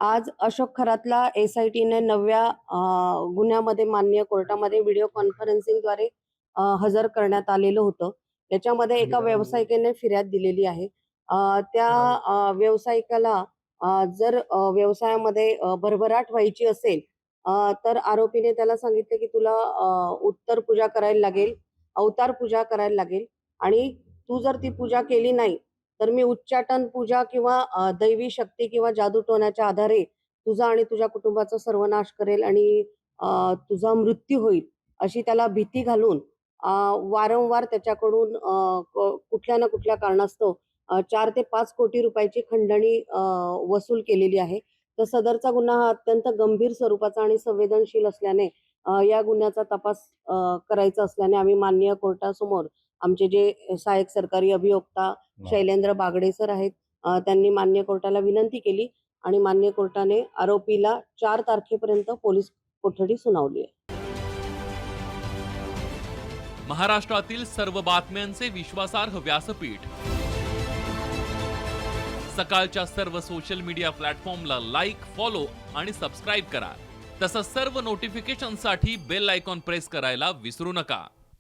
आज अशोक खरातला एस-आय-टीने नवव्या गुन्ह्यामध्ये माननीय कोर्टामध्ये व्हिडिओ कॉन्फरन्सिंगद्वारे हजर करण्यात आलेलं होतं. त्याच्यामध्ये एका व्यावसायिकेने फिर्याद दिलेली आहे. त्या व्यावसायिकाला जर व्यवसायामध्ये भरभराट व्हायची असेल, तर आरोपीने त्याला सांगितलं की तुला उत्तर पूजा करायला लागेल, अवतार पूजा करायला लागेल आणि तू जर ती पूजा केली नाही, तर मी उच्चाटन पूजा किंवा दैवी शक्ती किंवा जादूटोण्याच्या आधारे तुझा आणि तुझ्या कुटुंबाचा सर्वनाश करेल आणि तुझा मृत्यू होईल, अशी त्याला भीती घालून वारंवार त्याच्याकडून कुठल्या ना कुठल्या कारणास्तव 4 ते 5 कोटी रुपयाची खंडणी वसूल केलेली आहे. तर सदरचा गुन्हा हा अत्यंत गंभीर स्वरूपाचा आणि संवेदनशील असल्याने या गुन्ह्याचा तपास करायचा असल्याने आम्ही माननीय कोर्टासमोर आमचे जे सहाय्यक सरकारी अभियोक्ता शैलेंद्र बागडे सर आहेत. त्यांनी माननीय कोर्टाला विनंती केली आणि माननीय कोर्टाने आरोपीला 4 तारखेपर्यंत पोलीस कोठडी सुनावली आहे. महाराष्ट्रातील सर्व बातम्यांचे विश्वासार्ह व्यासपीठ. सकाळच्या सर्व सोशल मीडिया प्लॅटफॉर्मला लाईक, फॉलो आणि सबस्क्राईब करा. तसंच सर्व नोटिफिकेशनसाठी बेल आयकॉन प्रेस करायला विसरू नका.